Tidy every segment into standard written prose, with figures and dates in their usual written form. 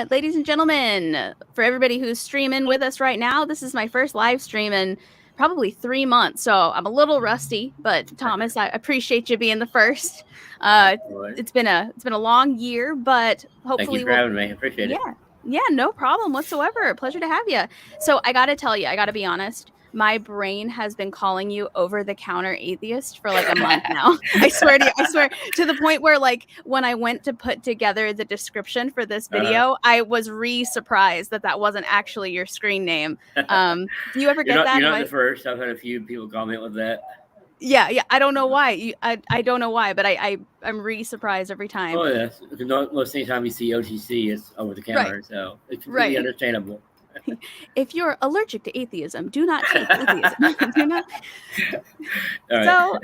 ladies and gentlemen, for everybody who's streaming with us right now, this is my first live stream in probably 3 months, so I'm a little rusty. But Thomas, I appreciate you being the first. It's been a long year, but hopefully Thank you for having me. I appreciate it. Yeah, no problem whatsoever. Pleasure to have you. So I got to tell you, I got to be honest. My brain has been calling you over-the-counter atheist for like a month now. I swear to the point where like when I went to put together the description for this video, I was surprised that wasn't actually your screen name. Do you ever get that? You're not the first. I've had a few people comment with that. Yeah. I don't know why. I don't know why, but I'm surprised every time. Oh yes, most anytime you see OTC, it's over the counter, right. So it's completely understandable. If you're allergic to atheism, do not take atheism. Do not. Right. So,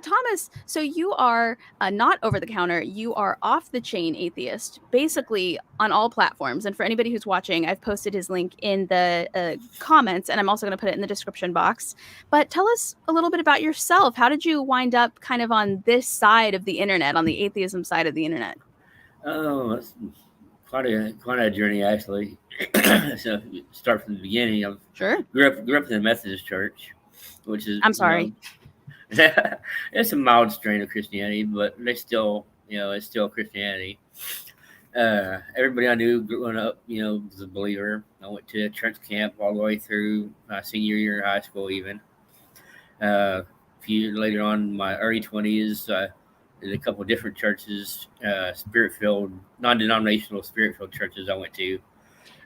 Thomas, so you are not over the counter. You are off the chain atheist, basically on all platforms. And for anybody who's watching, I've posted his link in the comments, and I'm also going to put it in the description box. But tell us a little bit about yourself. How did you wind up kind of on this side of the internet, on the atheism side of the internet? Oh, that's quite a journey, actually. So start from the beginning. Sure. Grew up in the Methodist church, which is sorry. It's a mild strain of Christianity, but they still, it's still Christianity. Everybody I knew growing up, was a believer. I went to church camp all the way through my senior year of high school, even. A few later on, in my early 20s, in a couple of different churches, spirit-filled, non-denominational spirit-filled churches I went to.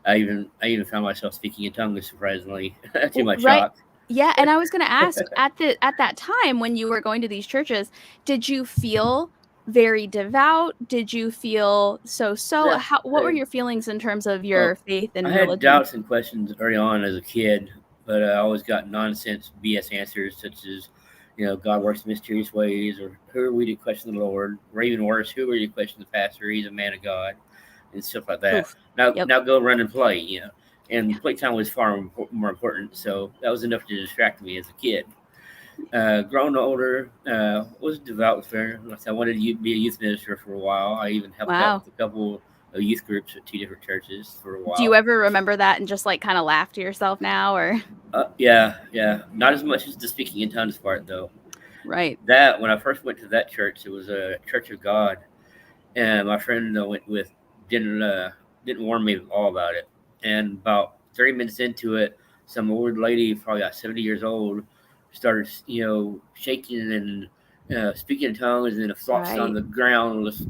I even found myself speaking in tongues, surprisingly, to my shock. Yeah, and I was going to ask, at that time when you were going to these churches, did you feel very devout? Did you feel so? Yeah, what were your feelings in terms of your faith and religion? I had doubts and questions early on as a kid, but I always got nonsense BS answers such as, God works in mysterious ways, or who are we to question the Lord, or even worse, who are you to question the pastor? He's a man of God, and stuff like that. Oof. Now go run and play, And playtime was far more important, so that was enough to distract me as a kid. Growing older, was devout fair. I wanted to be a youth minister for a while. I even helped out with a couple of youth groups at 2 different churches for a while. Do you ever remember that and just like kind of laugh to yourself now, or? Yeah. Not as much as the speaking in tongues part, though. Right. That when I first went to that church, it was a Church of God, and my friend I went with didn't warn me all about it. And about 30 minutes into it, some old lady, probably about 70 years old, started, shaking and speaking in tongues, and then the thoughts on the ground was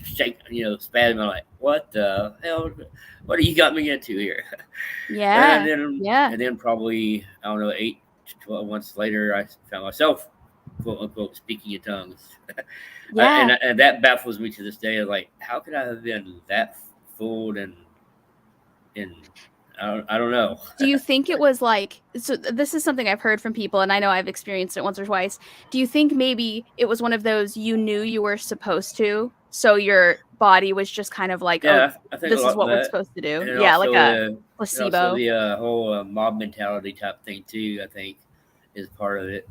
shaking, spasming. I'm like, what the hell? What have you got me into here? Yeah. And then probably, I don't know, 8 to 12 months later, I found myself, quote unquote, speaking in tongues. Yeah. And that baffles me to this day. Like, how could I have been that fooled and I don't know. Do you think it was like, so this is something I've heard from people, and I know I've experienced it once or twice. Do you think maybe it was one of those you knew you were supposed to, so your body was just kind of like, I think this is what we're supposed to do? And yeah, like a placebo. Also the whole mob mentality type thing too, I think, is part of it.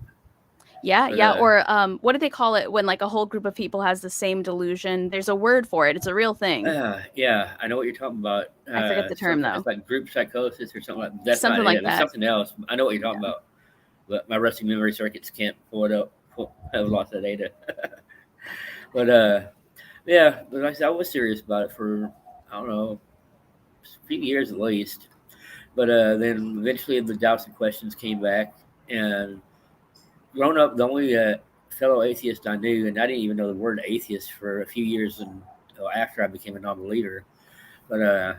Yeah. Or what do they call it when like a whole group of people has the same delusion? There's a word for it. It's a real thing. Yeah, I know what you're talking about. I forget the term though. It's like group psychosis or something like that. That's something like that. That's something else. I know what you're talking about, but my resting memory circuits can't pull it up. I've lost that data. But but like I said, I was serious about it for, I don't know, a few years at least. But then eventually the doubts and questions came back, and growing up, the only fellow atheist I knew, and I didn't even know the word atheist for a few years until after I became a non-believer. But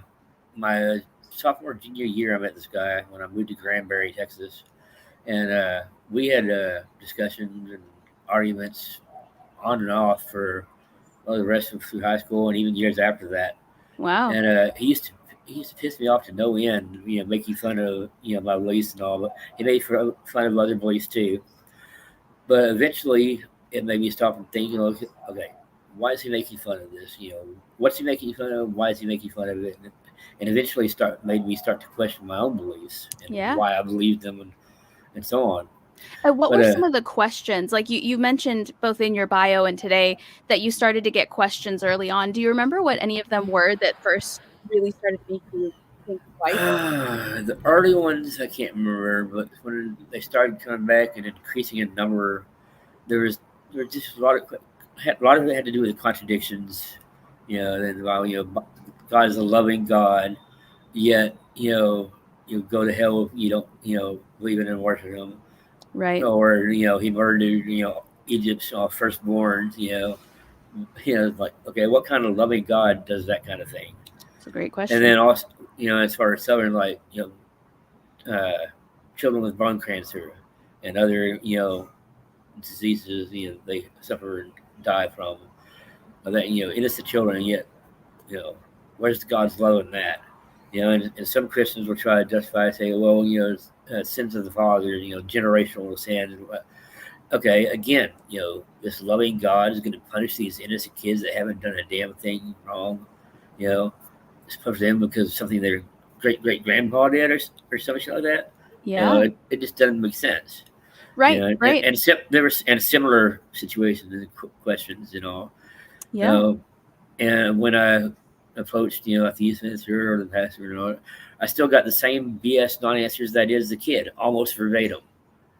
my sophomore, junior year, I met this guy when I moved to Granbury, Texas. And we had discussions and arguments on and off for the rest of through high school and even years after that. Wow. And he used to piss me off to no end, making fun of, my beliefs and all, but he made fun of other beliefs too. But eventually, it made me stop and think, okay, why is he making fun of this? What's he making fun of? Why is he making fun of it? And eventually made me start to question my own beliefs and why I believed them and so on. What were some of the questions? Like you mentioned both in your bio and today that you started to get questions early on. Do you remember what any of them were that first really started to make you think twice? The early ones I can't remember, but when they started coming back and increasing in number, there was just a lot of it had to do with contradictions. And while God is a loving God, yet you go to hell if you don't believe in and worship Him, Right. or He murdered Egypt's firstborns. Like, okay, what kind of loving God does that kind of thing? It's a great question. And then also, as far as Southern, like, children with bone cancer and other, diseases, they suffer and die from that, innocent children, yet, where's God's love in that? And some Christians will try to justify, say, well, sins of the father, generational sin. Okay, again, this loving God is going to punish these innocent kids that haven't done a damn thing wrong, supposed to them because of something their great grandpa did or something like that. Yeah. It just doesn't make sense. Right. Right. And there was similar situations and questions, Yeah. And when I approached, a theist minister or the pastor, I still got the same BS non-answers that I did as a kid, almost verbatim.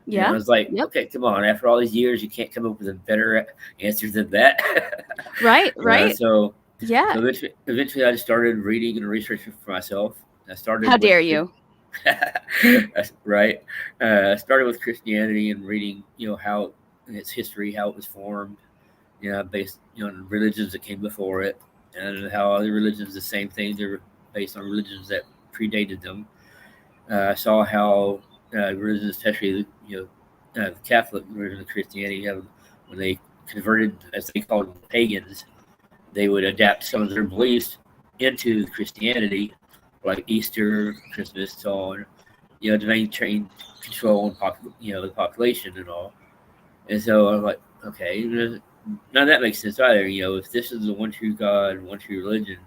Yeah. I was like, Yep. okay, come on. After all these years, you can't come up with a better answer than that. Right. Right. So Yeah. eventually, I just started reading and researching for myself. I started. How dare you? That's right. I started with Christianity and reading, how its history, how it was formed, based on religions that came before it, and how other religions the same thing. They're based on religions that predated them. I saw how religions, especially the Catholic religion of Christianity, when they converted, as they called them, pagans, they would adapt some of their beliefs into Christianity, like Easter, Christmas, so on, to maintain control and the population and all. And so I'm like, okay, none of that makes sense either. If this is the one true God, one true religion,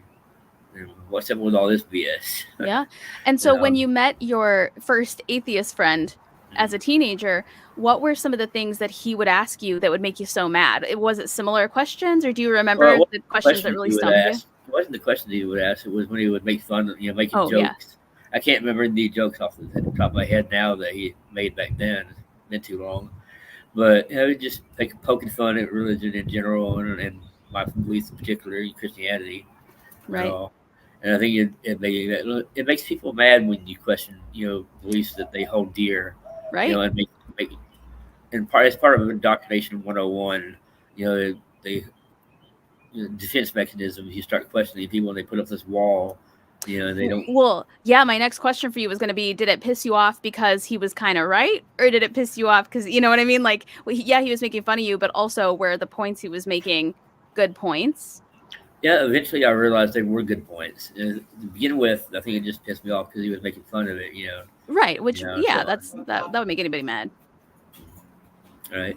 then what's up with all this BS? Yeah. And so when you met your first atheist friend as a teenager, what were some of the things that he would ask you that would make you so mad? Was it similar questions, or do you remember the questions that really stumped you? It wasn't the questions he would ask. It was when he would make fun, making jokes. Yeah. I can't remember the jokes off the top of my head now that he made back then. It's been too long. But it was just like poking fun at religion in general and my beliefs in particular, in Christianity. Right. And I think it makes people mad when you question, beliefs that they hold dear. Right. And as part of indoctrination 101, they defense mechanisms. You start questioning people, and they put up this wall. They don't. Well, yeah. My next question for you was going to be: did it piss you off because he was kind of right, or did it piss you off because you know what I mean? Like, he was making fun of you, but also were the points he was making good points? Yeah. Eventually, I realized they were good points. To begin with, I think it just pissed me off because he was making fun of it. Right. Which, that would make anybody mad. Right.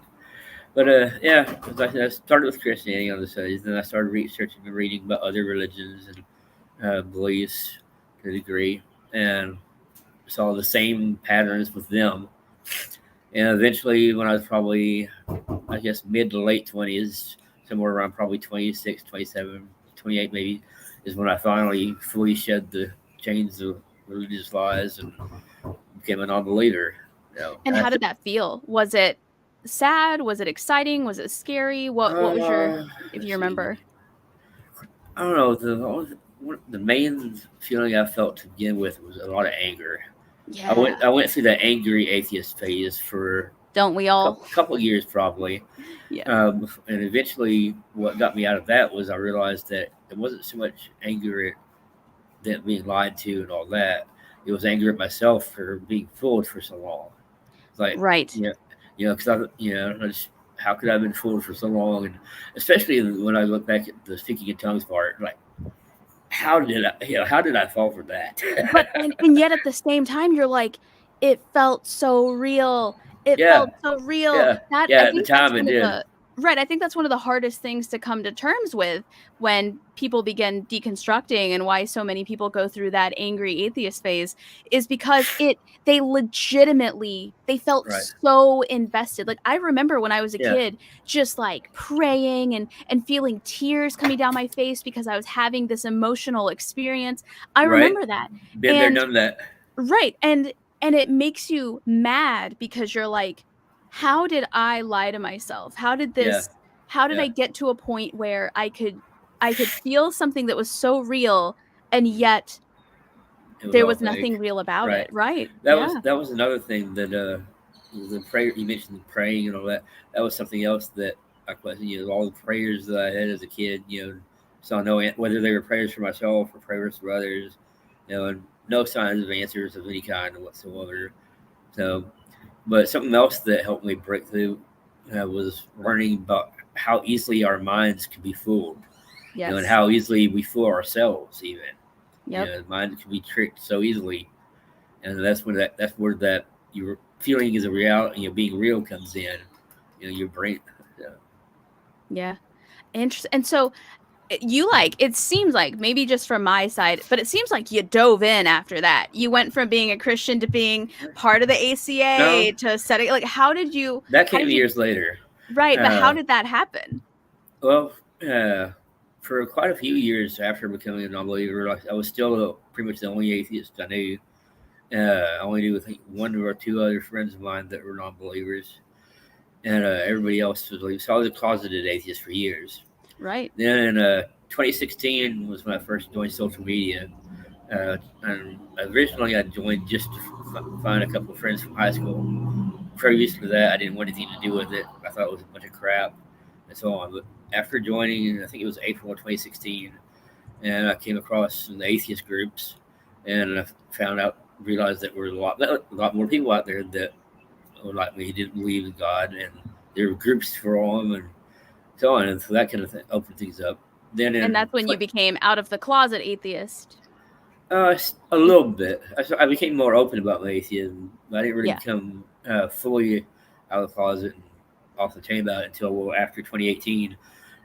But I started with Christianity on the studies, then I started researching and reading about other religions and beliefs to a degree, and saw the same patterns with them. And eventually, when I was probably, I guess, mid to late 20s, somewhere around probably 26, 27, 28 maybe, is when I finally fully shed the chains of religious lies and became a non-believer. And how did that feel? Was it sad? Was it exciting? Was it scary? What was your, if you remember? I don't know. The main feeling I felt to begin with was a lot of anger. Yeah. I went through that angry atheist phase for don't we all? A couple of years probably. Yeah. And eventually, what got me out of that was I realized that it wasn't so much anger at them being lied to and all that. It was anger at myself for being fooled for so long. Like, right. Because how could I have been fooled for so long? And especially when I look back at the speaking in tongues part, like, how did I fall for that? But and yet at the same time, you're like, it felt so real. It felt so real. Yeah. At the time it did. Right. I think that's one of the hardest things to come to terms with when people begin deconstructing, and why so many people go through that angry atheist phase is because they legitimately, they felt Right. so invested. Like, I remember when I was a Yeah. kid just like praying and feeling tears coming down my face because I was having this emotional experience. I Right. remember that. Been there, And done that. right. And it makes you mad because you're like, how did I lie to myself? Yeah. How did Yeah. I get to a point where I could feel something that was so real, and yet It was there all was fake. nothing real about Right. it. Right. That was Yeah. that was another thing that the prayer you mentioned, the praying and all that. That was something else that I questioned. All the prayers that I had as a kid. So I know whether they were prayers for myself or prayers for others. And no signs of answers of any kind whatsoever. So, but something else that helped me break through was learning about how easily our minds can be fooled. And Yes. how easily we fool ourselves even. Yep. The mind can be tricked so easily, and that's where that your feeling is a reality. Being real comes in. Your brain. Yeah. Yeah. Interesting. And so you, like, it seems like, maybe just from my side, but it seems like you dove in after that. You went from being a Christian to being part of the No, ACA to setting, like, that how came did you, years later. right, but how Uh, did that happen? well, for quite a few years after becoming a non-believer, I was still pretty much the only atheist I knew. I only knew, I think, one or two other friends of mine that were non-believers, and everybody else was believers. So I was a closeted atheist for years. Right. Then in 2016 was when I first joined social media. And originally I joined just to find a couple of friends from high school. Previous to that, I didn't want anything to do with it. I thought it was a bunch of crap and so on. But after joining, I think it was April of 2016, and I came across some atheist groups, and I realized that there were a lot more people out there that were like me, didn't believe in God, and there were groups for them, and so on. And so that kind of thing opened things up. Then And in that's when you became out of the closet atheist. a little bit. I became more open about my atheism. I didn't really Yeah. become fully out of the closet and off the chain about it until after 2018.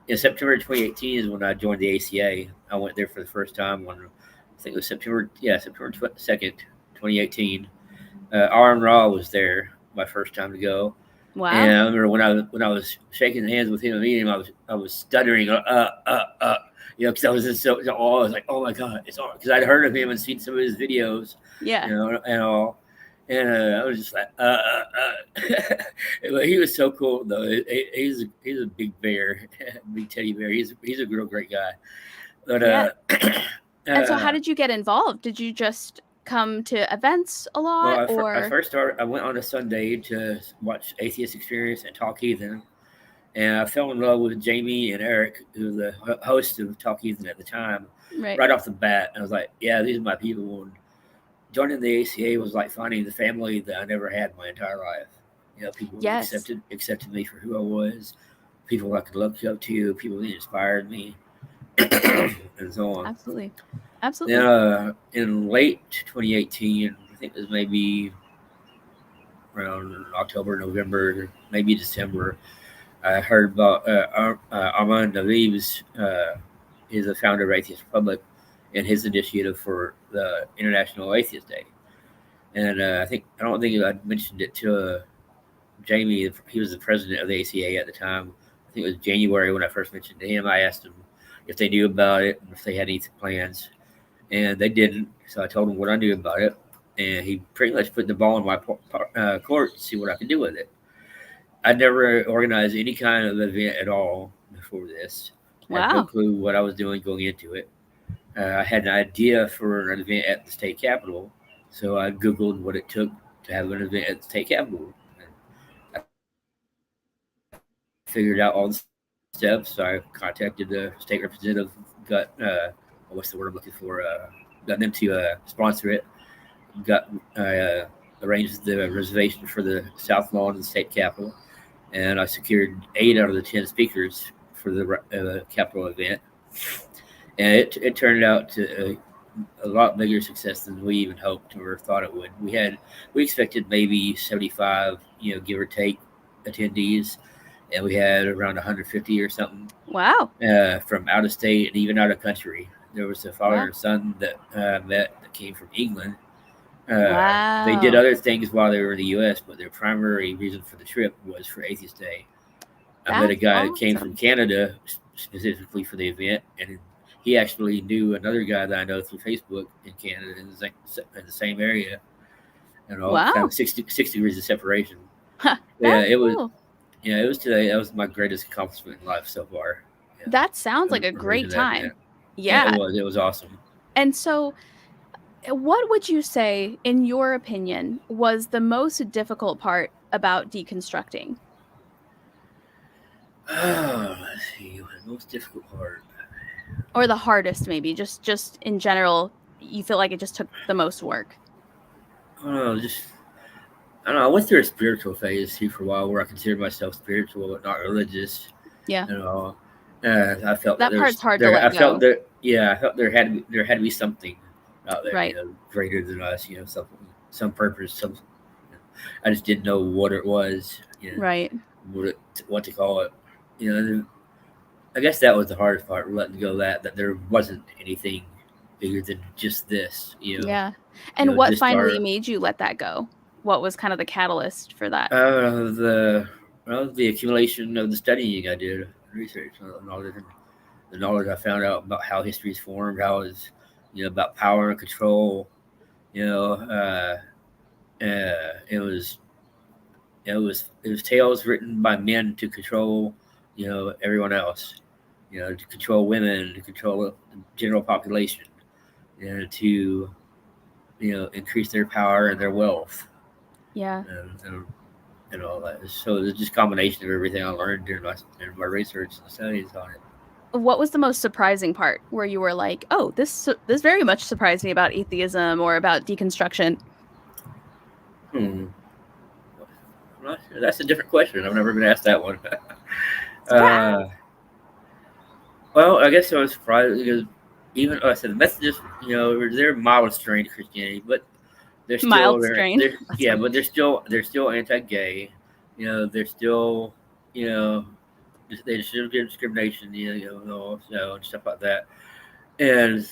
In September 2018 is when I joined the ACA. I went there for the first time on, I think it was September 2nd, 2018. Aaron Raw was there my first time to go. And Wow. I remember when I was shaking hands with him and meeting him, I was stuttering, because I was just so awe. I was like, oh my god, it's all because I'd heard of him and seen some of his videos, Yeah. and all, and I was just like, But he was so cool though. He's a big bear, big teddy bear. He's a real great guy. But Yeah. And so how uh, did you get involved? Did you just come to events a well, lot, I or? first started. I went on a Sunday to watch Atheist Experience and Talk Heathen. And I fell in love with Jamie and Eric, who was the host of Talk Heathen at the time, Right. right off the bat. And I was like, yeah, these are my people. And joining the ACA was like finding the family that I never had my entire life. People who Yes. accepted me for who I was, people I could look up to, people that inspired me, and so on. Absolutely. Then Absolutely. in late 2018, I think it was maybe around October, November, maybe December, I heard about Armand Navib's. He's the founder of Atheist Republic, and his initiative for the International Atheist Day. And I don't think I mentioned it to Jamie. He was the president of the ACA at the time. I think it was January when I first mentioned to him. I asked him if they knew about it and if they had any plans, and they didn't. So I told him what I knew about it, and he pretty much put the ball in my court to see what I could do with it. I'd never organized any kind of event at all before this. I had no Wow. clue what I was doing going into it. I had an idea for an event at the state capitol, so I Googled what it took to have an event at the state capitol. And I figured out all the steps. So I contacted the state representative, got what's the word I'm looking for? Got them to sponsor it. Got arranged the reservation for the South Lawn of the state capitol, and I secured 8 out of the 10 speakers for the Capitol event. And it turned out to a lot bigger success than we even hoped or thought it would. We expected maybe 75, give or take, attendees, and we had around 150 or something Wow. from out of state and even out of country. There was a father Wow. and son that met that came from England. Wow. They did other things while they were in the U.S., but their primary reason for the trip was for Atheist Day. I met a guy that came from Canada specifically for the event, and he actually knew another guy that I know through Facebook in Canada in the same area, and all kind of 6 degrees of separation. Yeah, it was. Cool. Yeah, it was today. That was my greatest accomplishment in life so far. Yeah. That sounds like a great time. Yeah, it was awesome. And so, what would you say, in your opinion, was the most difficult part about deconstructing? Let's see, the most difficult part, or the hardest, maybe just in general. You feel like it just took the most work. I don't know. I went through a spiritual phase too for a while, where I considered myself spiritual but not religious. Yeah. I felt that part's hard to let go. I felt there had to be something out there, right, greater than us. Some purpose. I just didn't know what it was. Right. What to call it. I guess that was the hardest part, letting go that there wasn't anything bigger than just this. Yeah. And what finally made you let that go? What was kind of the catalyst for that? The accumulation of the studying I did, research, the knowledge I found out about how history is formed, how it's, about power and control. It was tales written by men to control, everyone else, to control women, to control the general population, to, increase their power and their wealth. Yeah. And all that. So it's just a combination of everything I learned during my research and studies on it. What was the most surprising part where you were like, oh, this very much surprised me about atheism or about deconstruction? I'm not sure. That's a different question. I've never been asked that one. Well, I guess I was surprised because even I said the Methodists, they're mild strain to Christianity, but they're still mild strain. But they're still anti-gay. They're still they still get discrimination. And stuff like that. And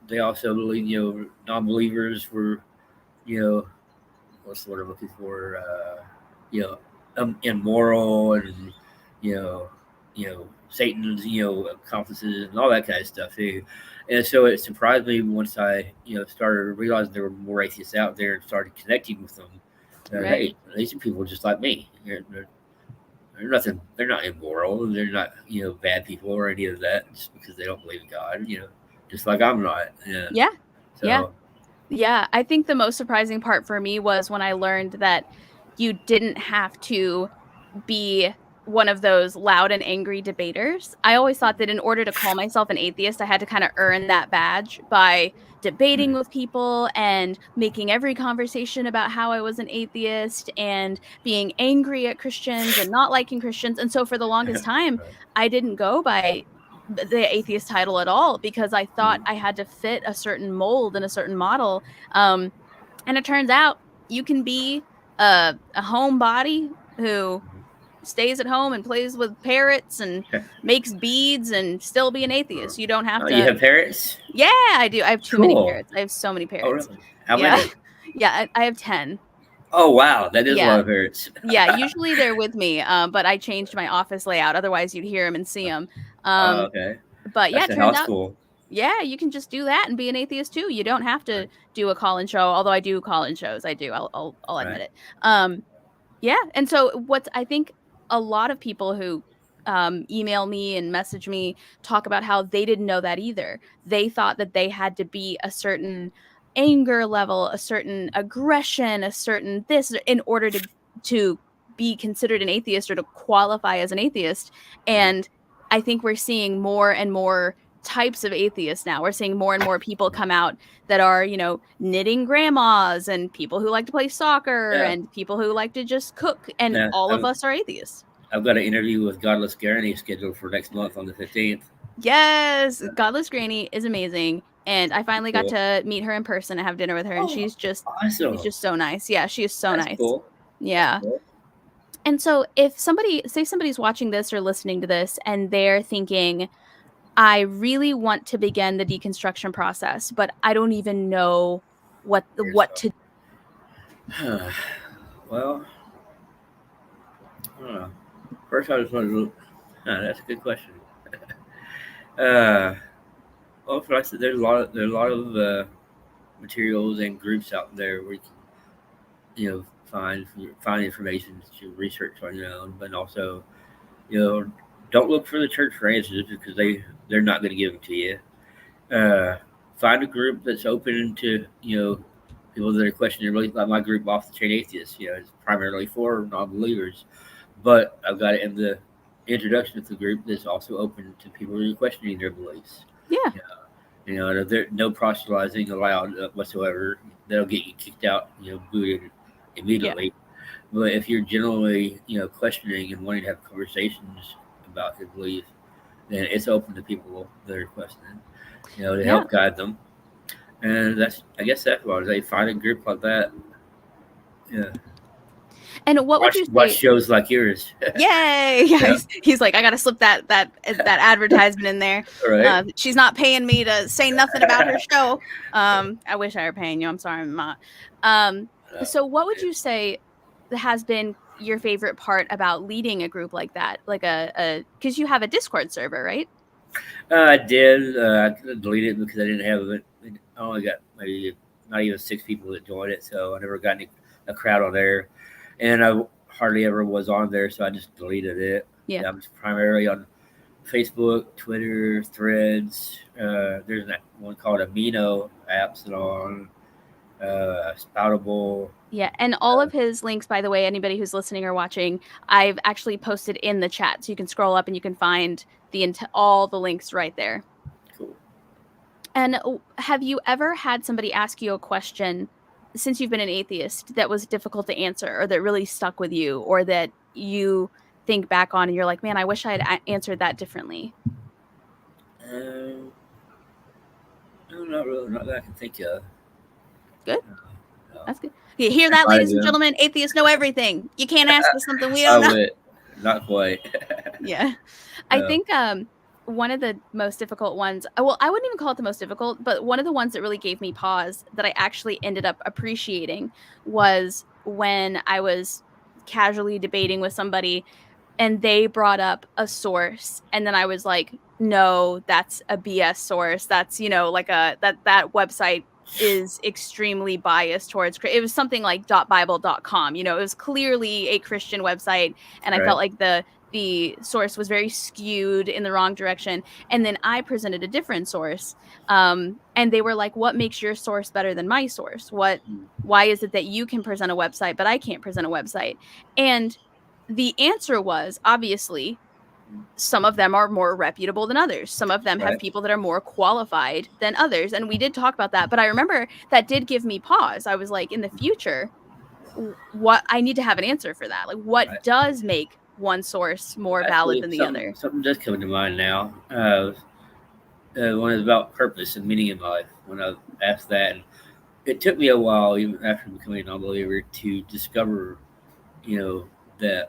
they also believe non-believers were what's the word I'm looking for? Immoral and Satan's accomplices and all that kind of stuff too. And so it surprised me once I started realizing there were more atheists out there and started connecting with them. Right. Hey, these are people just like me. They're nothing. They're not immoral. They're not bad people or any of that just because they don't believe in God. Just like I'm not. Yeah. Yeah. I think the most surprising part for me was when I learned that you didn't have to be one of those loud and angry debaters. I always thought that in order to call myself an atheist, I had to kind of earn that badge by debating with people and making every conversation about how I was an atheist and being angry at Christians and not liking Christians. And so for the longest time, I didn't go by the atheist title at all because I thought I had to fit a certain mold and a certain model. And it turns out you can be a homebody who stays at home and plays with parrots and makes beads and still be an atheist. You don't have to. You have parrots? Yeah, I do. I have too many parrots. I have so many parrots. Oh, really? How many? Yeah, I have 10. Oh, wow. That is a lot of parrots. Yeah, usually they're with me, but I changed my office layout. Otherwise, you'd hear them and see them. Okay. But yeah, it turns out, you can just do that and be an atheist too. You don't have to do a call-in show, although I do call-in shows. I do. I'll admit it. Yeah, and so I think a lot of people who email me and message me talk about how they didn't know that either. They thought that they had to be a certain anger level, a certain aggression, a certain this in order to be considered an atheist or to qualify as an atheist. And I think we're seeing more and more types of atheists now. We're seeing more and more people come out that are, knitting grandmas and people who like to play soccer and people who like to just cook. And all of us are atheists. I've got an interview with Godless Granny scheduled for next month on the 15th. Yes, Godless Granny is amazing. And I finally got to meet her in person and have dinner with her. And she's just awesome. She's just so nice. Yeah, she is so nice. Cool. Yeah. Cool. And so if somebody's watching this or listening to this and they're thinking, I really want to begin the deconstruction process, but I don't even know what to. Well, I don't know. First, I just wanted to. That's a good question. Well, for like I said, there's a lot of materials and groups out there where you can, find information to research on your own, but also, don't look for the church for answers because they're not going to give them to you. Find a group that's open to people that are questioning. Really, like my group, Off the Chain Atheist, it's primarily for non-believers, but I've got it in the introduction of the group that's also open to people who are questioning their beliefs. Yeah. There's no proselytizing allowed whatsoever. That'll get you kicked out, booted immediately. Yeah. But if you're generally, questioning and wanting to have conversations about your belief, then it's open to people that are questioning, to help guide them. And I guess that's what they find a group like that. Yeah. And what would you say? Watch shows like yours. Yay! Yeah. He's like, I gotta slip that advertisement in there. Right. She's not paying me to say nothing about her show. I wish I were paying you. I'm sorry, I'm not. So what would you say has been your favorite part about leading a group like that? Like because you have a Discord server, right? I did. I deleted it because I didn't have it. I only got maybe not even 6 people that joined it, so I never got a crowd on there. And I hardly ever was on there, so I just deleted it. Yeah. I'm primarily on Facebook, Twitter, Threads. There's one called Amino apps that are on Spoutable. Yeah, and all of his links, by the way, anybody who's listening or watching, I've actually posted in the chat, so you can scroll up and you can find all the links right there. Cool. And have you ever had somebody ask you a question since you've been an atheist that was difficult to answer, or that really stuck with you, or that you think back on and you're like, man, I wish I had answered that differently? No, not really. Not that I can think of. Good. No. That's good. You hear that, ladies and gentlemen? Atheists know everything. You can't ask us something we don't know. Not quite. Yeah. No. I think one of the most difficult ones, well, I wouldn't even call it the most difficult, but one of the ones that really gave me pause that I actually ended up appreciating was when I was casually debating with somebody and they brought up a source, and then I was like, no, that's a BS source. That's, like that website is extremely biased towards, it was something like .bible.com, it was clearly a Christian website, and I felt like the source was very skewed in the wrong direction. And then I presented a different source, and they were like, what makes your source better than my source? Why is it that you can present a website but I can't present a website? And the answer was, obviously, some of them are more reputable than others. Some of them have people that are more qualified than others. And we did talk about that. But I remember that did give me pause. I was like, in the future, what I need to have an answer for that. Like, what does make one source more valid than the other? Something does come to mind now. One is about purpose and meaning in life. When I asked that, and it took me a while, even after becoming a non-believer, to discover, that.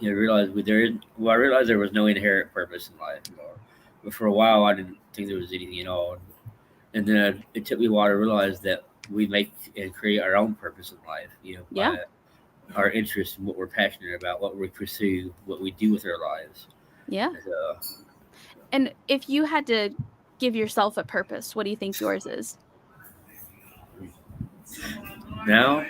I realized there was no inherent purpose in life. But for a while, I didn't think there was anything at all. And then it took me a while to realize that we make and create our own purpose in life. By our interests and what we're passionate about, what we pursue, what we do with our lives. Yeah. And if you had to give yourself a purpose, what do you think yours is? Now,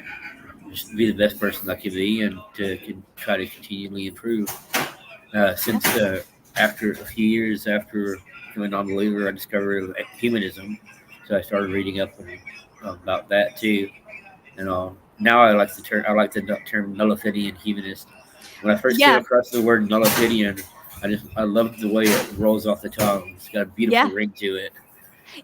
just to be the best person I can be, and to try to continually improve. Since after a few years after becoming a non-believer, I discovered Humanism, so I started reading up about that too. And now I like the term Nullifidian Humanist. When I first came across the word Nullifidian, I loved the way it rolls off the tongue. It's got a beautiful ring to it.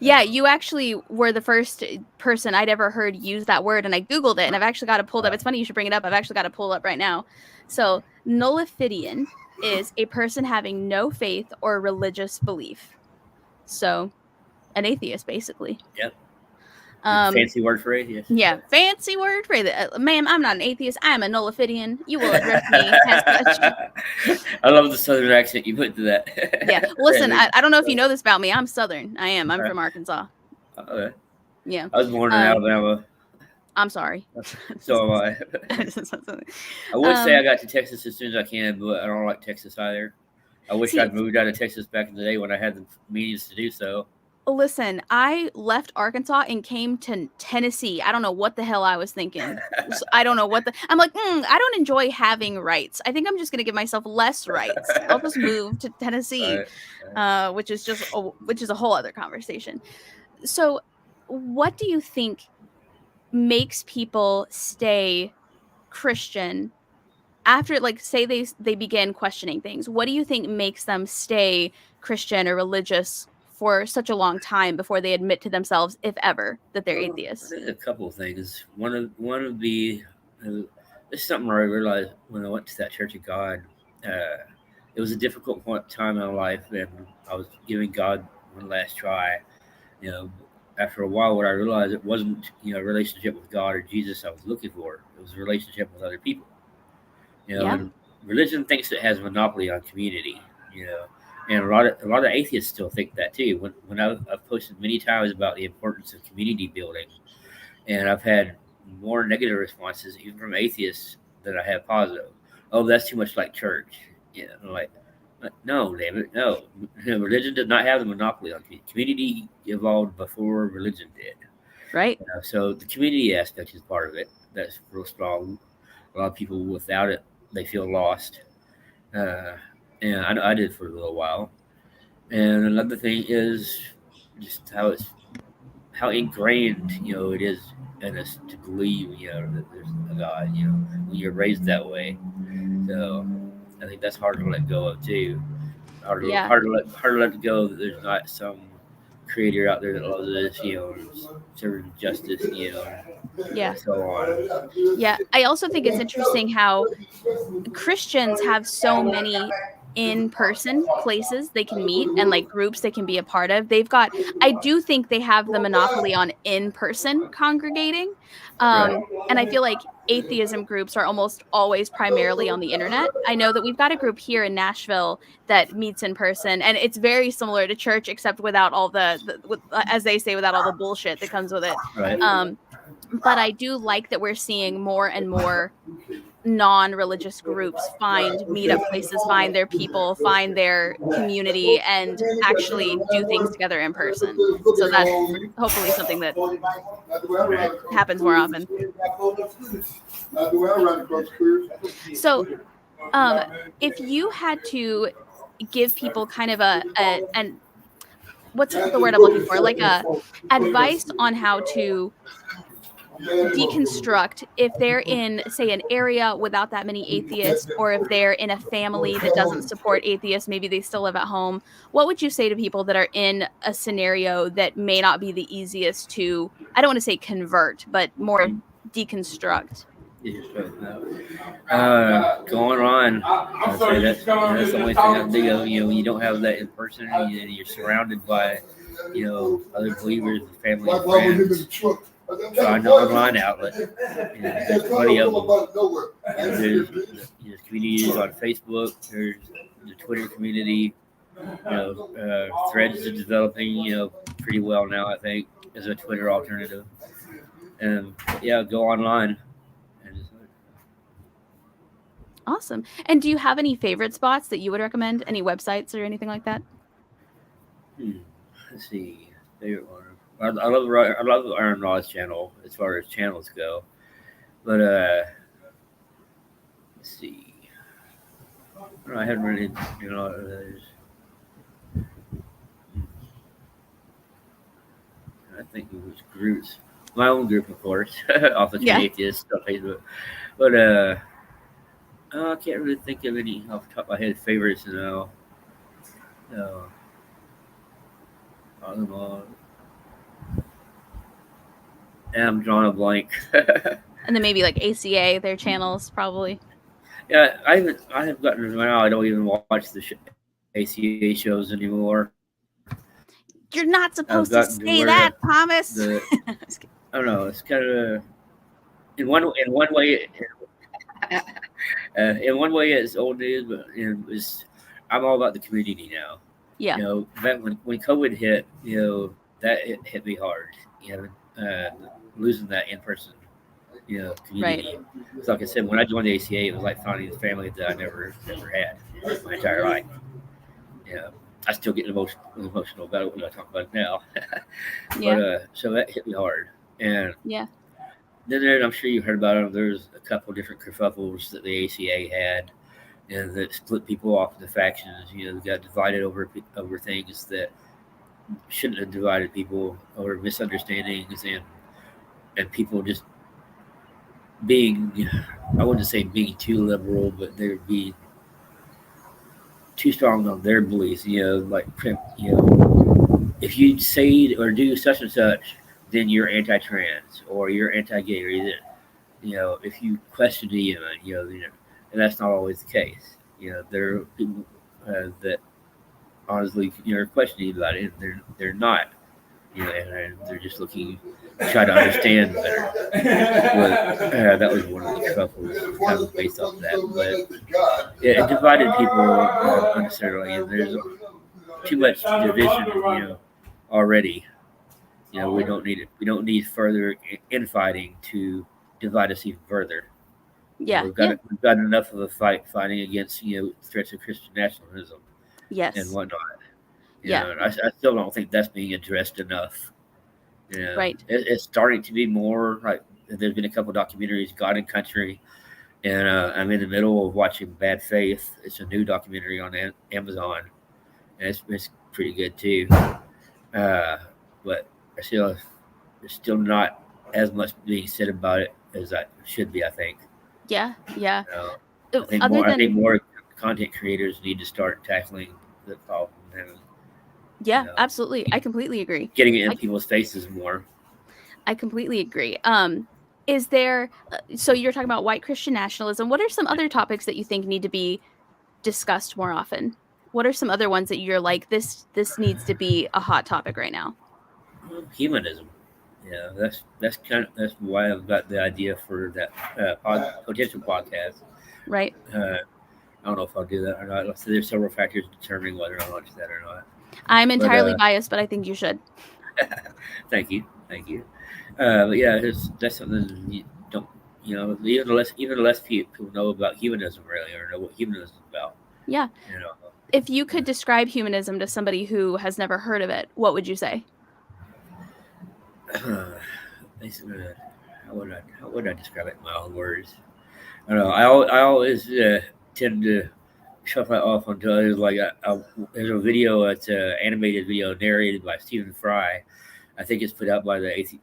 Yeah, you actually were the first person I'd ever heard use that word, and I Googled it, and I've actually got it pulled up. It's funny you should bring it up. I've actually got it pulled up right now. So Nullifidian is a person having no faith or religious belief. So an atheist, basically. Yep. Fancy word for atheist. Yeah, fancy word for it. Ma'am, I'm not an atheist. I'm a Nullifidian. You will address me as such. I love the southern accent you put to that. Yeah, listen, I don't know if you know this about me. I'm Southern. I am. I'm from Arkansas. Okay. Yeah. I was born in Alabama. I'm sorry. So am I. I would say I got to Texas as soon as I can, but I don't like Texas either. I wish I'd moved out of Texas back in the day when I had the means to do so. Listen, I left Arkansas and came to Tennessee. I don't know what the hell I was thinking. I don't know what I'm like, I don't enjoy having rights. I think I'm just going to give myself less rights. I'll just move to Tennessee, which is a whole other conversation. So what do you think makes people stay Christian after, like, say they begin questioning things? What do you think makes them stay Christian or religious for such a long time before they admit to themselves, if ever, that they're atheists? A couple of things. One of the this is something where I realized when I went to that Church of God. It was a difficult time in my life, and I was giving God one last try. After a while, what I realized, it wasn't a relationship with God or Jesus I was looking for. It was a relationship with other people. And religion thinks it has a monopoly on community. And a lot of atheists still think that too. When I've posted many times about the importance of community building, and I've had more negative responses even from atheists than I have positive. Oh, that's too much like church. Like, no, damn it, no. Religion does not have the monopoly on community. Community evolved before religion did. Right. So the community aspect is part of it. That's real strong. A lot of people without it, they feel lost. And I did for a little while. And another thing is just how ingrained it is in us to believe that there's a God. When you're raised that way. So I think that's hard to let go of too. Hard to let go that there's not some creator out there that loves us, serving justice, and so on. Yeah, I also think it's interesting how Christians have so many in-person places they can meet and like groups they can be a part of. I do think they have the monopoly on in-person congregating. And I feel like atheism groups are almost always primarily on the internet. I know that we've got a group here in Nashville that meets in person, and it's very similar to church, except without all as they say, without all the bullshit that comes with it. Right. But I do like that we're seeing more and more non-religious groups find meetup places, find their people, find their community, and actually do things together in person. So that's hopefully something that happens more often. So if you had to give people kind of an what's the word I'm looking for, like a advice on how to deconstruct if they're in, say, an area without that many atheists, or if they're in a family that doesn't support atheists, maybe they still live at home, what would you say to people that are in a scenario that may not be the easiest to, I don't want to say convert, but more deconstruct? Going on. I'd say that's the only thing I think of. When you don't have that in person, you're surrounded by other believers, family, and friends. Find an online outlet. There's plenty of them. There's communities on Facebook. There's the Twitter community. Threads are developing, pretty well now, I think, as a Twitter alternative. And go online. Awesome. And do you have any favorite spots that you would recommend? Any websites or anything like that? Let's see. Favorite one. I love the Iron Raw's channel as far as channels go. But let's see. I haven't really others. I think it was groups. My own group, of course, off the Chain Atheist on Facebook. But I can't really think of any off the top of my head favorites now. I don't know. And I'm drawing a blank. And then maybe like ACA, their channels probably. Yeah, I have gotten to now. I don't even watch the ACA shows anymore. You're not supposed to gotten to say where that, Thomas. I don't know. It's kind of in one way. In one way, it's old news, but I'm all about the community now. Yeah. You know, back when COVID hit, you know, that hit me hard. You know, losing that in person, you know, community. Right. So like I said, when I joined the ACA, it was like finding a family that I never had my entire life. You know, I still get emotional about it when I talk about it now. Yeah. But so that hit me hard, and yeah. Then I'm sure you heard about them. There's a couple different kerfuffles that the ACA had, and that split people off into factions. You know, got divided over things that shouldn't have divided people, over misunderstandings and people just being, I wouldn't say being too liberal, but they would be too strong on their beliefs. You know, like, you know, if you say or do such and such, then you're anti-trans or you're anti-gay, or you know, if you question the human, you know, and that's not always the case. You know, there are people that honestly, you know, are questioning about it. They're not, you know, and they're just looking to try to understand better. But that was one of the troubles kind of based off of that. But yeah, it divided people unnecessarily, and there's too much division, you know, already. You know, we don't need it. We don't need further infighting to divide us even further. Yeah, we've got enough of a fighting against, you know, threats of Christian nationalism, and whatnot. You know, and I still don't think that's being addressed enough. You know, right. It's starting to be more like there's been a couple of documentaries, God and Country, and I'm in the middle of watching Bad Faith. It's a new documentary on Amazon, and it's pretty good too. But there's still not as much being said about it as I should be, I think. Yeah. I think more content creators need to start tackling the problem. Yeah, you know, absolutely. I completely agree. Getting it in people's faces more. I completely agree. Is there, so you're talking about white Christian nationalism. What are some other topics that you think need to be discussed more often? What are some other ones that you're like, this needs to be a hot topic right now? Humanism. Yeah, that's why I've got the idea for that potential podcast. Right. I don't know if I'll do that or not. So there's several factors determining whether I'll launch that or not. I'm entirely biased, but I think you should. Thank you. But yeah, that's something you don't, you know, even less people know about humanism really, or know what humanism is about. Yeah. You know, if you could describe humanism to somebody who has never heard of it, what would you say? How would I describe it in my own words? I don't know. I always tend to shuffle it off onto others. Like there's a video, it's an animated video narrated by Stephen Fry. I think it's put out by the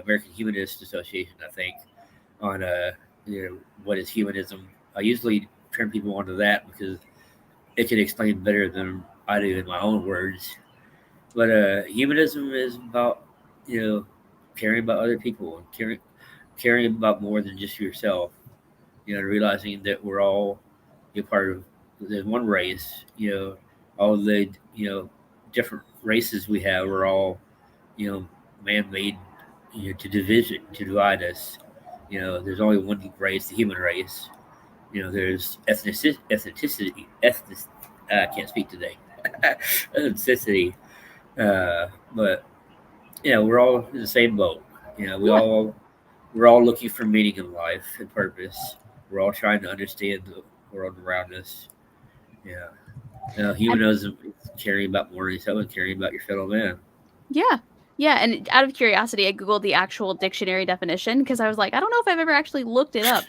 American Humanist Association. I think on you know, what is humanism. I usually turn people onto that because it can explain better than I do in my own words. But humanism is about, you know, caring about other people, caring about more than just yourself. You know, realizing that we're all a part of, there's one race. You know, all the, you know, different races we have are all, you know, man-made, you know, to divide us. You know, there's only one race, the human race. You know, there's ethnicity. I can't speak today. Ethnicity. But yeah, we're all in the same boat. You know, we're all looking for meaning in life and purpose. We're all trying to understand the world around us. Yeah. You know, humanism is caring about more than yourself and caring about your fellow man. Yeah, and out of curiosity, I googled the actual dictionary definition because I was like, I don't know if I've ever actually looked it up.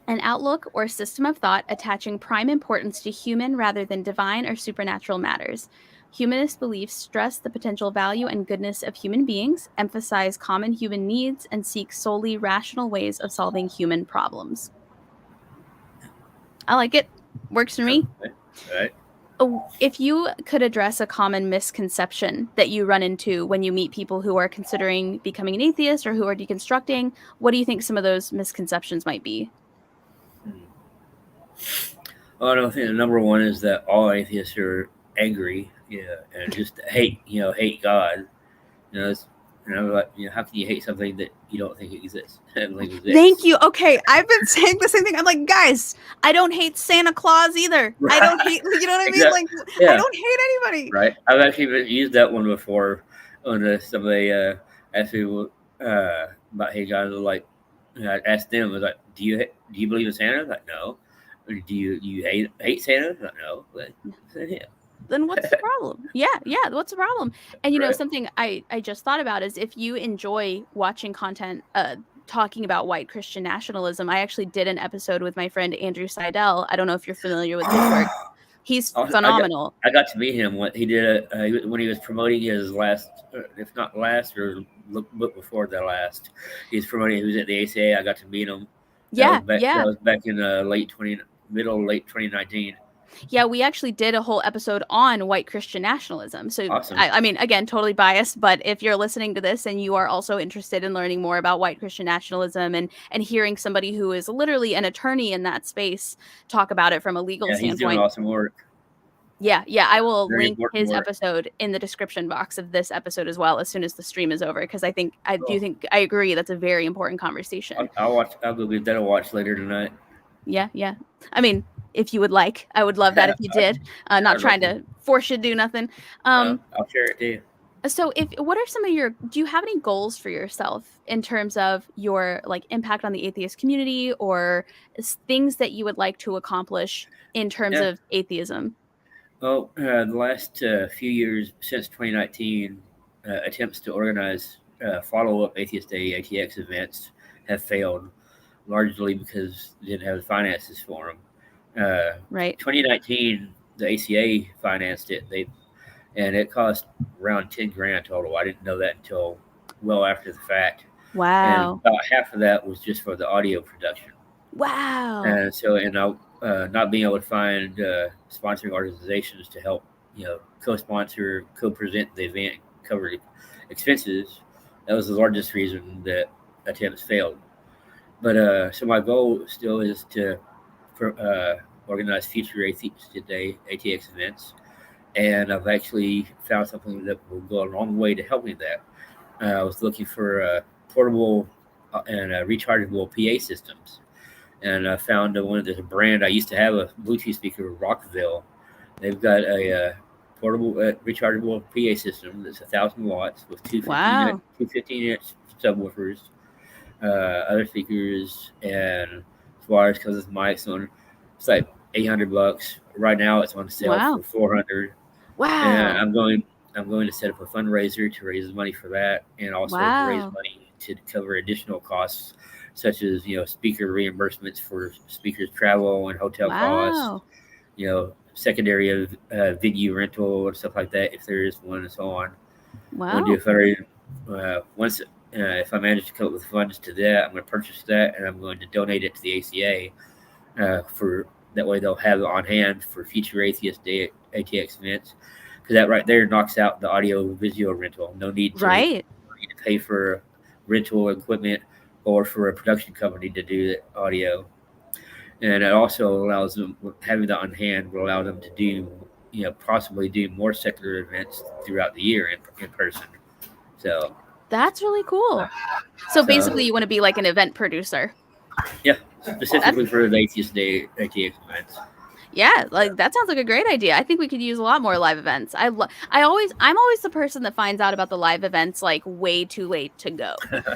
An outlook or system of thought attaching prime importance to human rather than divine or supernatural matters. Humanist beliefs stress the potential value and goodness of human beings, emphasize common human needs, and seek solely rational ways of solving human problems. I like it. Works for me. Right. If you could address a common misconception that you run into when you meet people who are considering becoming an atheist or who are deconstructing, what do you think some of those misconceptions might be? Well, I don't think the number one is that all atheists are angry, and just hate God. And I'm like, how can you hate something that you don't think exists? Thank you. Okay, I've been saying the same thing. I'm like, guys, I don't hate Santa Claus either. Right. I don't hate, you know what I mean? Like, I don't hate anybody. Right. I've actually used that one before on somebody asked me about hey God. Like, I asked them, I was like, do you believe in Santa? I was like, no. Do you hate Santa? I was like, no. But I said, yeah. Then what's the problem? Yeah, what's the problem? And something I just thought about is if you enjoy watching content talking about white Christian nationalism, I actually did an episode with my friend Andrew Seidel. I don't know if you're familiar with his work. He's phenomenal. I got to meet him when he did when he was promoting his last, if not last, or book before the last. He was at the ACA. I got to meet him. That was back in late 2019. Yeah, we actually did a whole episode on white Christian nationalism. So, awesome. I mean, again, totally biased, but if you're listening to this and you are also interested in learning more about white Christian nationalism and hearing somebody who is literally an attorney in that space talk about it from a legal standpoint. He's doing awesome work. Yeah, I will link his episode in the description box of this episode as well as soon as the stream is over, because I agree that's a very important conversation. I'll go give that a watch later tonight. Yeah. I mean, if you would like, I would love that if you did. Not trying to force you to do nothing. I'll share it to you. So what are some of do you have any goals for yourself in terms of your impact on the atheist community, or things that you would like to accomplish in terms of atheism? Well, the last few years since 2019, attempts to organize follow-up Atheist Day ATX events have failed, largely because they didn't have the finances for them. Right. 2019, the ACA financed it. And it cost around $10,000 total. I didn't know that until well after the fact. Wow. And about half of that was just for the audio production. Wow. And so, not being able to find sponsoring organizations to help, co-sponsor, co-present the event, cover expenses, that was the largest reason that attempts failed. But so my goal still is to organize future Atheist Day ATX events. And I've actually found something that will go a long way to helping that. I was looking for portable and rechargeable PA systems. And I found there's a brand. I used to have a Bluetooth speaker, Rockville. They've got a portable rechargeable PA system that's 1,000 watts with two 15-inch subwoofers, other speakers, and wires because it's mics on. It's like $800. Right now, it's on sale for $400. Wow! And I'm going to set up a fundraiser to raise money for that, and also to raise money to cover additional costs, such as speaker reimbursements for speakers' travel and hotel costs. Secondary venue rental and stuff like that if there is one, and so on. Wow! I'm going to do a fundraiser once. If I manage to come up with funds to that, I'm going to purchase that, and I'm going to donate it to the ACA for that way they'll have it on hand for future Atheist Day ATX events. Because that right there knocks out the audio-visual rental. No need to pay for rental equipment or for a production company to do the audio. And it also allows them, having that on hand will allow them to do, possibly do more secular events throughout the year in person. So that's really cool. So basically you want to be like an event producer. Yeah, specifically for the Atheist Day ATX events. Yeah, that sounds like a great idea. I think we could use a lot more live events. I'm always the person that finds out about the live events way too late to go.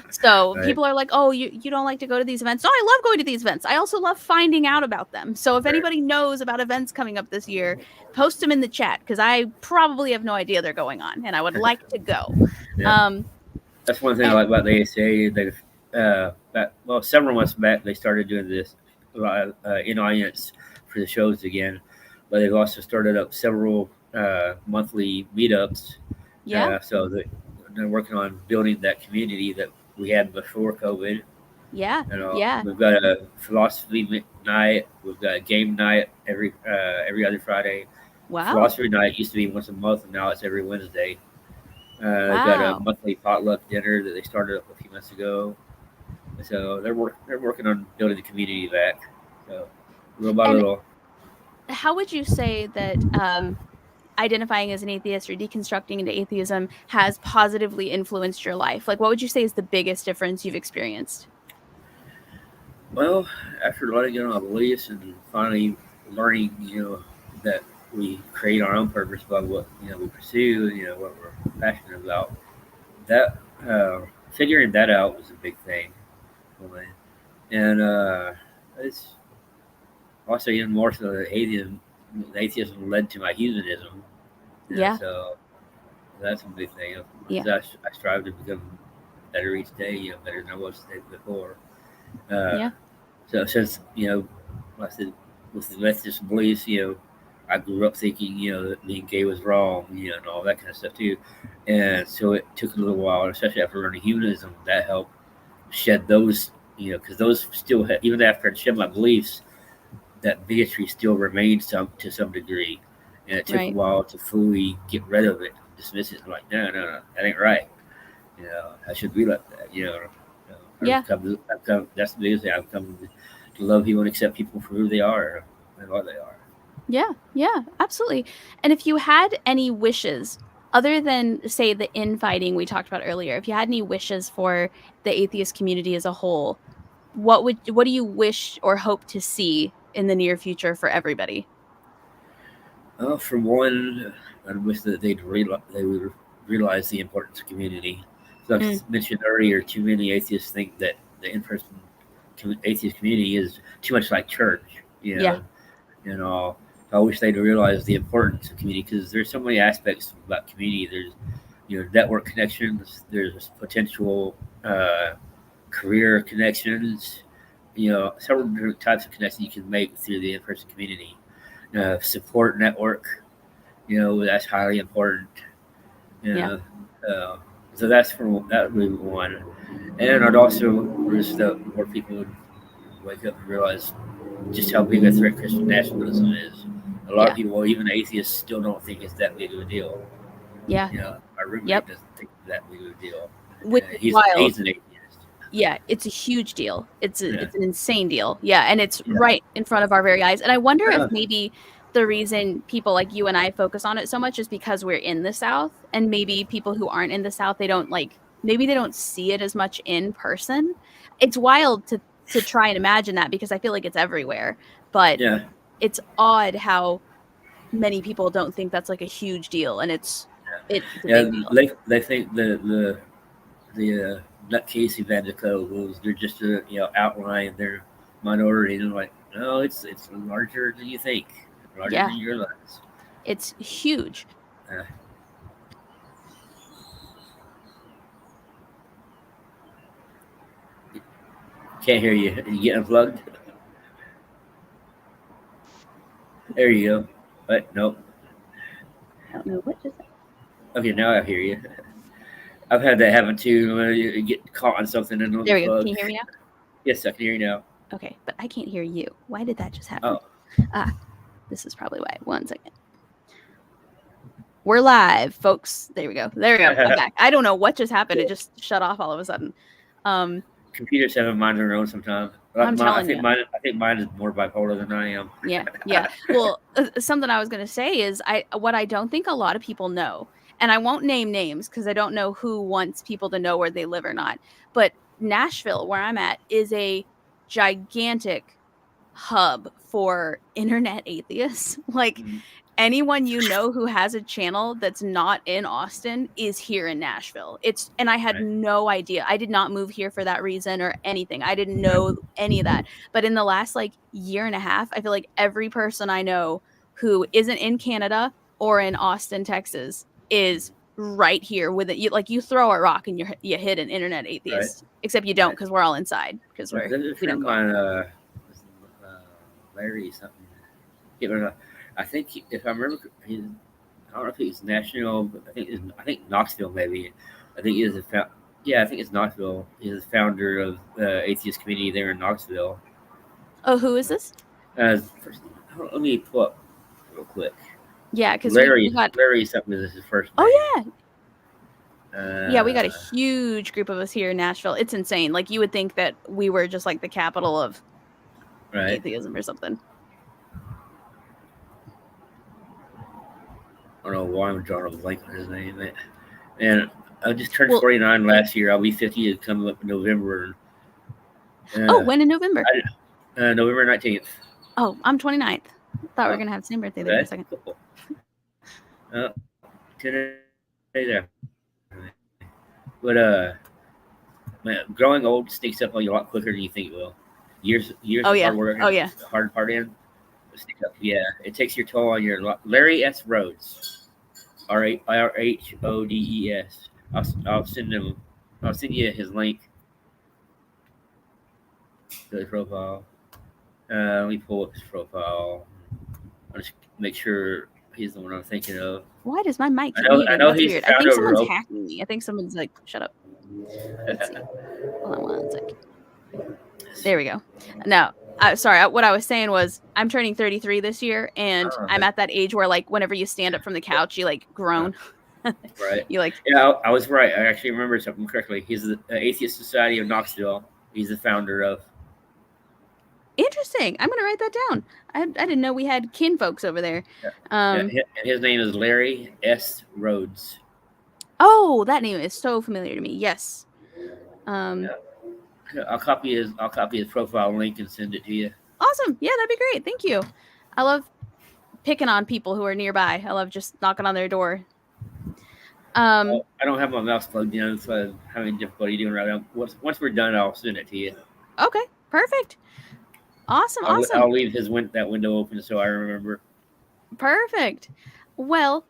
So people are like, "Oh, you don't like to go to these events?" No, I love going to these events. I also love finding out about them. So if anybody knows about events coming up this year, post them in the chat because I probably have no idea they're going on, and I would like to go. Yeah. That's one thing I like about the ACA. They've several months back they started doing this in audience for the shows again, but they've also started up several monthly meetups. So they're working on building that community that we had before COVID. We've got a philosophy night. We've got a game night every other Friday. Wow. Philosophy night used to be once a month, and now it's every Wednesday. They've got a monthly potluck dinner that they started up a few months ago. So they're working on building the community back. So little by little. How would you say that identifying as an atheist or deconstructing into atheism has positively influenced your life? Like, what would you say is the biggest difference you've experienced? Well, after letting go of my beliefs and finally learning, that we create our own purpose by what we pursue, what we're passionate about. That figuring that out was a big thing for me, and it's also even more so that atheism. Atheism led to my humanism, Yeah. so that's a big thing. Yeah. I strive to become better each day, better than I was the day before. Yeah. So since like I said, with the Methodist beliefs, I grew up thinking that being gay was wrong, and all that kind of stuff too. And so it took a little while, especially after learning humanism, that helped shed those, because those still even after I shed my beliefs, that bigotry still remained to some degree, and it took a Right. while to fully get rid of it, dismiss it, like no, that ain't right. I should be like that. Yeah. That's the biggest thing. I've come to love people and accept people for who they are and what they are. Yeah. Yeah. Absolutely. And if you had any wishes other than, say, the infighting we talked about earlier, if you had any wishes for the atheist community as a whole, what do you wish or hope to see in the near future for everybody? For one, I wish that they would realize the importance of community. So Mm, I mentioned earlier, too many atheists think that the in-person atheist community is too much like church. yeah. I wish they'd realize the importance of community because there's so many aspects about community. There's network connections. There's potential career connections. Several different types of connections you can make through the in-person community. Support network. That's highly important. You Yeah. know, so that would be one. And I'd also wish that more people would wake up and realize just how big a threat Christian nationalism is. A lot of Yeah. people, even atheists, still don't think it's that big of a deal. Yeah. My roommate Yep. doesn't think it's that big of a deal. Which is He's wild. an atheist. Yeah, it's a huge deal. Yeah. It's an insane deal. Yeah, and it's Yeah. right in front of our very eyes. And I wonder if Uh, maybe the reason people like you and I focus on it so much is because we're in the South, and maybe people who aren't in the South, they don't like maybe they don't see it as much in person. It's wild to try and imagine that because I feel like it's everywhere, but yeah. it's odd how many people don't think that's like a huge deal, and it's a Yeah. big deal. They think the nutcase evangelicals, they're just a outline, they're minority, and they're like, no, it's larger than you think, larger Yeah, than you realize. it's huge. Uh, can't hear you. You get unplugged? There you go. What? Nope. I don't know what just Okay, now I hear you. I've had that happen too. You get caught on something and There we go. Can unplug. you hear me now? Yes, I can hear you now. Okay, but I can't hear you. Why did that just happen? Oh, This is probably why. 1 second. We're live, folks. There we go. There we go. I'm back. I don't know what just happened. It just shut off all of a sudden. computers have a mind of their own sometimes. I'm telling you. I think mine is more bipolar than I am. Yeah. Well, something I was going to say is what I don't think a lot of people know, and I won't name names because I don't know who wants people to know where they live or not. But Nashville, where I'm at, is a gigantic hub for internet atheists. Like Mhm. anyone you know who has a channel that's not in Austin is here in Nashville. And I had Right. no idea. I did not move here for that reason or anything. I didn't know any of that. But in the last like year and a half, I feel like every person I know who isn't in Canada or in Austin, Texas is right here with it. You throw a rock and you hit an internet Right. atheist. Except you don't Right. because we're all inside because There's a we friend don't of go out. mine, Larry something. Can't remember. I think if I remember, I don't know if he's national, but I think Knoxville maybe. I think he is yeah, I think it's Knoxville. He's the founder of the Atheist Community there in Knoxville. Oh, who is this? First, let me pull up real quick. Yeah, because we got. Larry something is his first name. Oh yeah, yeah. We got a Uh, huge group of us here in Nashville. It's insane. Like you would think that we were just like the capital of right. atheism or something. don't know why I'm drawing a blank on his name. And I just turned 49 last year. I'll be 50 to come up in November. When in November? November 19th. Oh, I'm 29th. Thought we were going to have the same birthday there for a second. Cool. 10 days after. But man, growing old sneaks up on you a lot quicker than you think it will. Years of hard work. Hard part in. Sneak up. Yeah, it takes your toll on your Larry S. Rhodes. RHODES. I'll send him. I'll send you his link to his profile. Let me pull up his profile. I'll just make sure he's the one I'm thinking of. Why does my mic keep I know he's weird? I think someone's hacking me. I think someone's like, shut up. Let's see. Hold on one second. There we go. Now, sorry, what I was saying was I'm turning 33 this year, and I'm at that age where, like, whenever you stand up from the couch, you, like, groan. Right. You, like... Yeah, I was right. I actually remember something correctly. He's the Atheist Society of Knoxville. He's the founder of... Interesting. I'm going to write that down. I didn't know we had kin folks over there. And his name is Larry S. Rhodes. Oh, that name is so familiar to me. Yes. I'll copy his profile link and send it to you. Awesome. Yeah, that'd be great. Thank you. I love picking on people who are nearby. I love just knocking on their door. I don't have my mouse plugged in, so I'm having difficulty doing it right now. Once we're done, I'll send it to you. Okay, perfect. Awesome. I'll leave that window open so I remember. Perfect. Well,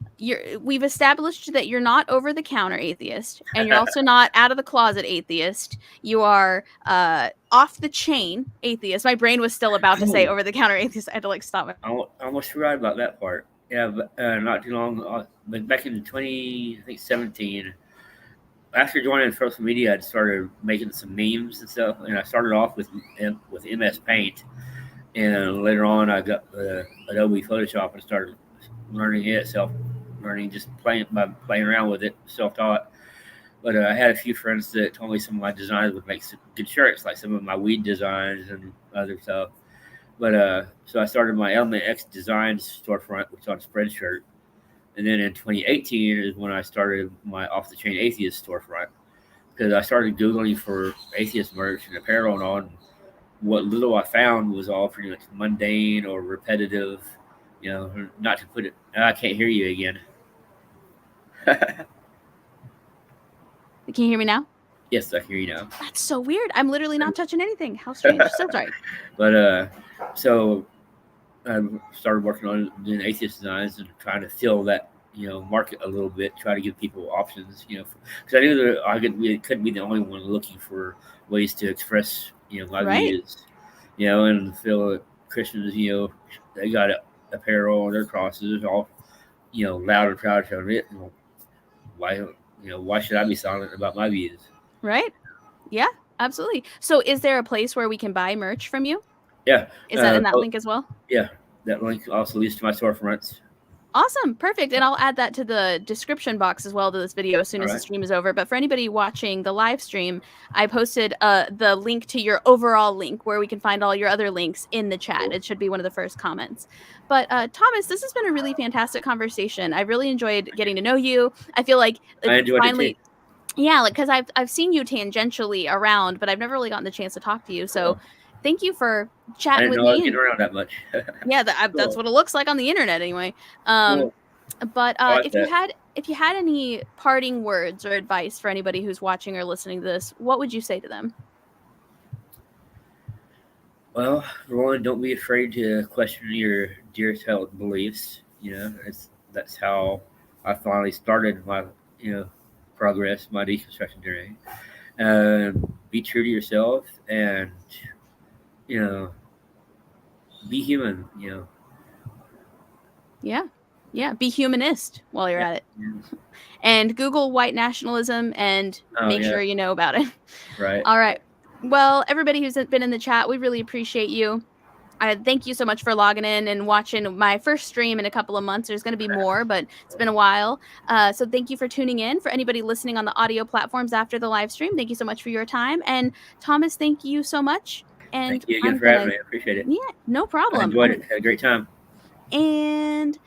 we've established that you're not over-the-counter atheist, and you're also not out-of-the-closet atheist. You are off-the-chain atheist. My brain was still about to say over-the-counter atheist. I had to, like, stop it. I almost forgot about that part. Yeah, but not too long. But back in 2017, after joining social media, I started making some memes and stuff. And I started off with MS Paint, and later on, I got Adobe Photoshop and started learning it, just playing around with it, self-taught. But I had a few friends that told me some of my designs would make some good shirts, like some of my weed designs and other stuff. But so I started my Element X Designs storefront, which is on Spreadshirt. And then in 2018 is when I started my Off the Chain Atheist storefront, because I started Googling for atheist merch and apparel and all. And what little I found was all pretty much mundane or repetitive. You know, not to put it. I can't hear you again. Can you hear me now? Yes, I hear you now. That's so weird. I'm literally not touching anything. How strange. So sorry. But so I started working on doing atheist designs and trying to fill that, market a little bit, try to give people options, because I knew that we couldn't be the only one looking for ways to express, my views, and feel that Christians, they got apparel and their crosses all, loud and proud to it. Why should I be silent about my views? Right. Yeah, absolutely. So is there a place where we can buy merch from you? Yeah. Is that in that link as well? Yeah. That link also leads to my storefronts. Awesome. Perfect. And I'll add that to the description box as well to this video as soon as the stream is over. But for anybody watching the live stream, I posted the link to your overall link where we can find all your other links in the chat. Cool. It should be one of the first comments. But Thomas, this has been a really fantastic conversation. I really enjoyed getting to know you. I feel like I enjoyed finally... it too. Yeah, because I've seen you tangentially around, but I've never really gotten the chance to talk to you. So thank you for chatting with me. I didn't know I was getting around that much. Yeah, that's what it looks like on the internet anyway. Cool. But if you had any parting words or advice for anybody who's watching or listening to this, what would you say to them? Well, Roland, don't be afraid to question your dearest held beliefs. That's how I finally started my progress, my deconstruction journey. Be true to yourself and be human. Yeah, be humanist while you're at it. Yeah. And Google white nationalism and make sure you know about it. Right. All right. Well, everybody who's been in the chat, we really appreciate you. Thank you so much for logging in and watching my first stream in a couple of months. There's going to be more, but it's been a while. So thank you for tuning in. For anybody listening on the audio platforms after the live stream, thank you so much for your time. And Thomas, thank you so much. And thank you again for having me. I appreciate it. Yeah, no problem. I enjoyed it. Had a great time. And